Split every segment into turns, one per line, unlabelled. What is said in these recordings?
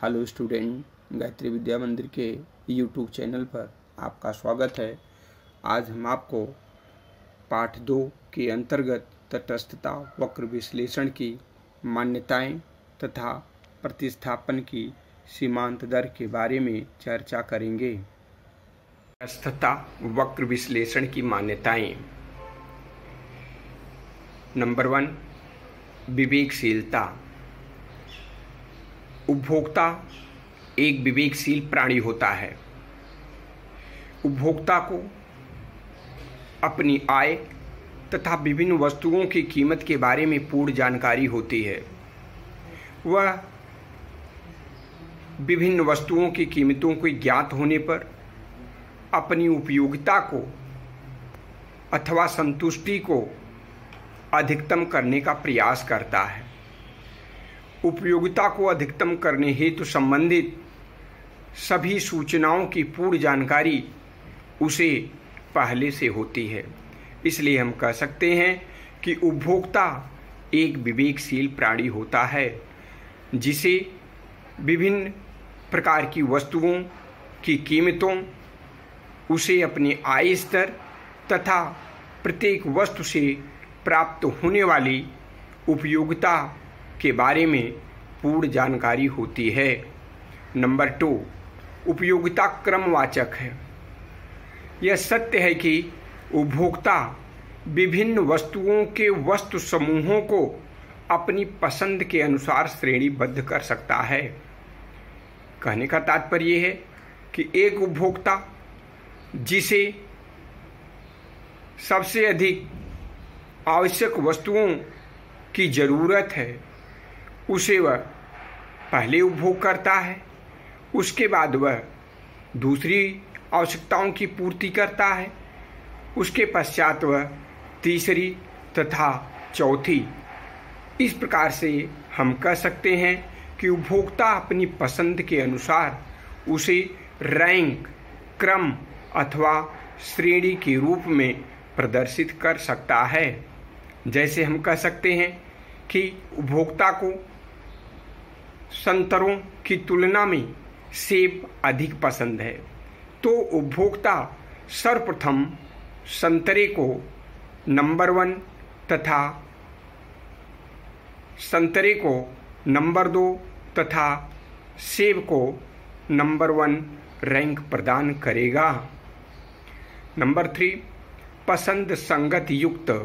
Hello student, Gayatri विद्या मंदिर के YouTube channel पर आपका स्वागत है। आज हम आपको पाठ 2 के अंतर्गत तटस्थता वक्र विश्लेषण की मान्यताएं तथा प्रतिस्थापन की सीमांत दर के बारे में चर्चा करेंगे। तटस्थता वक्र विश्लेषण की मान्यताएं। नंबर 1, विवेकशीलता। उपभोक्ता एक विवेकशील प्राणी होता है। उपभोक्ता को अपनी आय तथा विभिन्न वस्तुओं की कीमत के बारे में पूर्ण जानकारी होती है। वह विभिन्न वस्तुओं की कीमतों को ज्ञात होने पर अपनी उपयोगिता को अथवा संतुष्टि को अधिकतम करने का प्रयास करता है। उपयोगिता को अधिकतम करने हेतु संबंधित सभी सूचनाओं की पूर्ण जानकारी उसे पहले से होती है। इसलिए हम कह सकते हैं कि उपभोक्ता एक विवेकशील प्राणी होता है, जिसे विभिन्न प्रकार की वस्तुओं की कीमतों, उसे अपने आय स्तर तथा प्रत्येक वस्तु से प्राप्त होने वाली उपयोगिता के बारे में पूर्ण जानकारी होती है। नंबर 2, उपयोगिता क्रमवाचक है। यह सत्य है कि उपभोक्ता विभिन्न वस्तुओं के वस्तु समूहों को अपनी पसंद के अनुसार श्रेणीबद्ध कर सकता है। कहने का तात्पर्य है कि एक उपभोक्ता जिसे सबसे अधिक आवश्यक वस्तुओं की जरूरत है, उसे वह पहले उपभोग करता है, उसके बाद वह दूसरी आवश्यकताओं की पूर्ति करता है, उसके पश्चात वह तीसरी तथा चौथी। इस प्रकार से हम कह सकते हैं कि उपभोक्ता अपनी पसंद के अनुसार उसे रैंक, क्रम अथवा श्रेणी के रूप में प्रदर्शित कर सकता है। जैसे हम कह सकते हैं कि उपभोक्ता को संतरों की तुलना में सेब अधिक पसंद है, तो उपभोक्ता सर्वप्रथम संतरे को नंबर 1 तथा संतरे को नंबर 2 तथा सेब को नंबर 1 रैंक प्रदान करेगा। नंबर 3, पसंद संगत युक्त।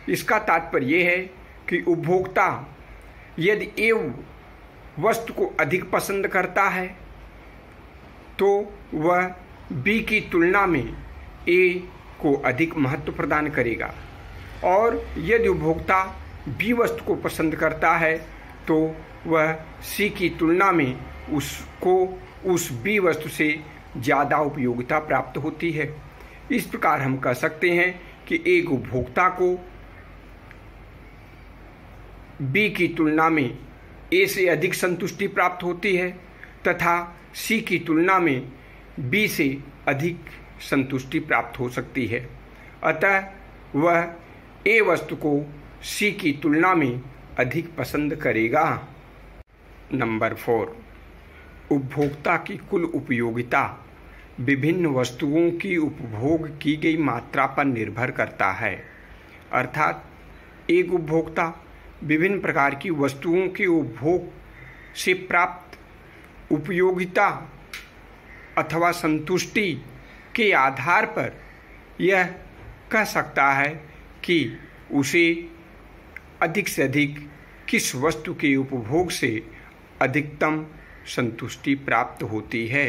इसका तात्पर्य है कि उपभोक्ता यदि ए वस्तु को अधिक पसंद करता है तो वह बी की तुलना में ए को अधिक महत्व प्रदान करेगा, और यदि उपभोक्ता बी वस्तु को पसंद करता है तो वह सी की तुलना में उसको उस बी वस्तु से ज़्यादा उपयोगिता प्राप्त होती है। इस प्रकार हम कह सकते हैं कि एक उपभोक्ता को बी की तुलना में ए से अधिक संतुष्टि प्राप्त होती है तथा सी की तुलना में बी से अधिक संतुष्टि प्राप्त हो सकती है। अतः वह ए वस्तु को सी की तुलना में अधिक पसंद करेगा। नंबर 4, उपभोक्ता की कुल उपयोगिता विभिन्न वस्तुओं की उपभोग की गई मात्रा पर निर्भर करता है। अर्थात एक उपभोक्ता विभिन्न प्रकार की वस्तुओं के उपभोग से प्राप्त उपयोगिता अथवा संतुष्टि के आधार पर यह कह सकता है कि उसे अधिक से अधिक किस वस्तु के उपभोग से अधिकतम संतुष्टि प्राप्त होती है।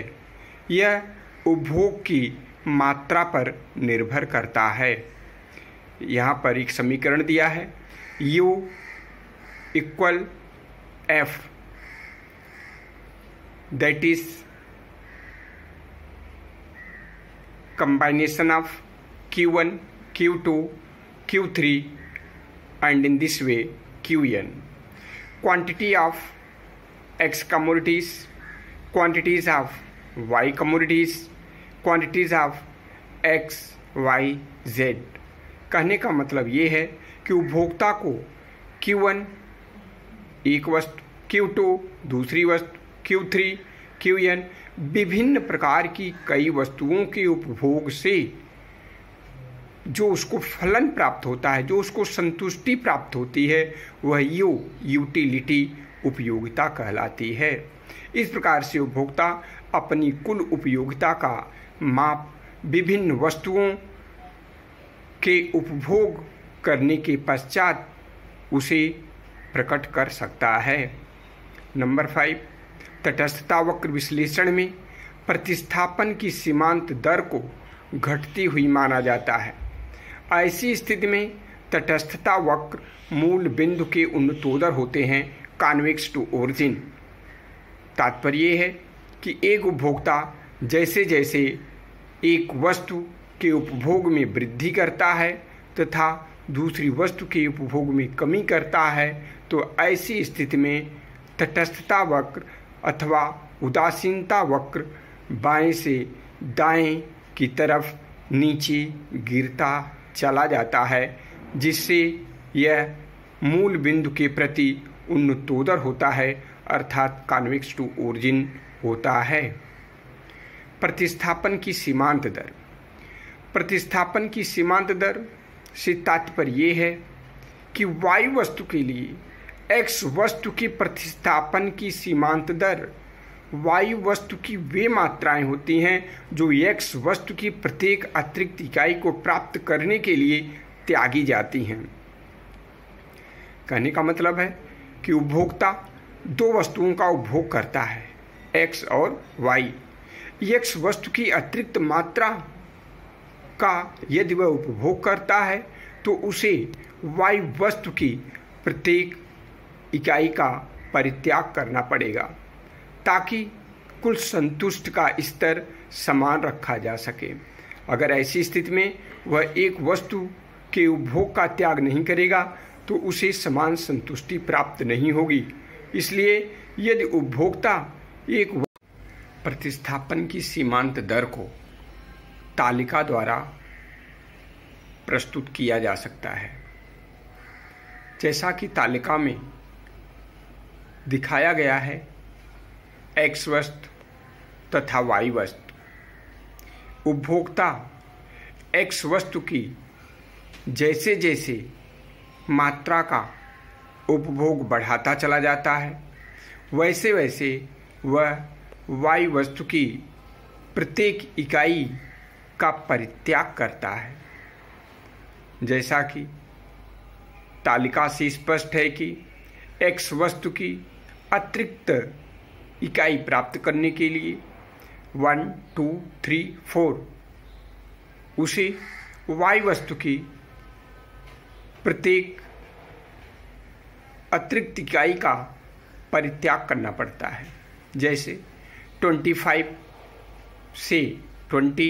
यह उपभोग की मात्रा पर निर्भर करता है। यहाँ पर एक समीकरण दिया है, U equal F, that is combination of Q1, Q2, Q3 and in this way Qn. Quantity of X commodities, quantities of Y commodities, quantities of X, Y, Z। कहने का मतलब ये है कि उपभोक्ता को Q1 एक वस्तु, Q2 दूसरी वस्तु, Q3, Qn विभिन्न प्रकार की कई वस्तुओं के उपभोग से जो उसको फलन प्राप्त होता है, जो उसको संतुष्टि प्राप्त होती है, वह यूटिलिटी उपयोगिता कहलाती है। इस प्रकार से उपभोक्ता अपनी कुल उपयोगिता का माप विभिन्न वस्तुओं के उपभोग करने के पश्चात उसे प्रकट कर सकता है। नंबर 5, तटस्थता वक्र विश्लेषण में प्रतिस्थापन की सीमांत दर को घटती हुई माना जाता है। ऐसी स्थिति में तटस्थता वक्र मूल बिंदु के उन्नतोदर होते हैं, कॉन्वेक्स टू ओरिजिन। तात्पर्य है कि एक उपभोक्ता जैसे जैसे एक वस्तु के उपभोग में वृद्धि करता है तथा दूसरी वस्तु के उपभोग में कमी करता है, तो ऐसी स्थिति में तटस्थता वक्र अथवा उदासीनता वक्र बाएं से दाएं की तरफ नीचे गिरता चला जाता है, जिससे यह मूल बिंदु के प्रति उन्नतोदर होता है, अर्थात कॉन्वेक्स टू ओरिजिन होता है। प्रतिस्थापन की सीमांत दर। प्रतिस्थापन की सीमांत दर से तात्पर्य यह है कि y वस्तु के लिए x वस्तु की प्रतिस्थापन की सीमांत दर y वस्तु की वे मात्राएं होती हैं जो x वस्तु की प्रत्येक अतिरिक्त इकाई को प्राप्त करने के लिए त्यागी जाती हैं। कहने का मतलब है कि उपभोक्ता दो वस्तुओं का उपभोग करता है, x और y। x वस्तु की अतिरिक्त मात्रा का यदि वह उपभोग करता है तो उसे y वस्तु की प्रत्येक इकाई का परित्याग करना पड़ेगा ताकि कुल संतुष्ट का स्तर समान रखा जा सके। अगर ऐसी स्थिति में वह एक वस्तु के उपभोग का त्याग नहीं करेगा तो उसे समान संतुष्टि प्राप्त नहीं होगी। इसलिए यदि उपभोक्ता एक प्रतिस्थापन की सीमांत दर को तालिका द्वारा प्रस्तुत किया जा सकता है, जैसा कि तालिका में दिखाया गया है। x वस्तु तथा y वस्तु। उपभोक्ता x वस्तु की जैसे जैसे मात्रा का उपभोग बढ़ाता चला जाता है, वैसे वैसे वह y वस्तु की प्रत्येक इकाई का परित्याग करता है। जैसा कि तालिका से स्पष्ट है कि x वस्तु की अतिरिक्त इकाई प्राप्त करने के लिए 1, 2, 3, 4 उसे y वस्तु की प्रत्येक अतिरिक्त इकाई का परित्याग करना पड़ता है। जैसे 25 से 20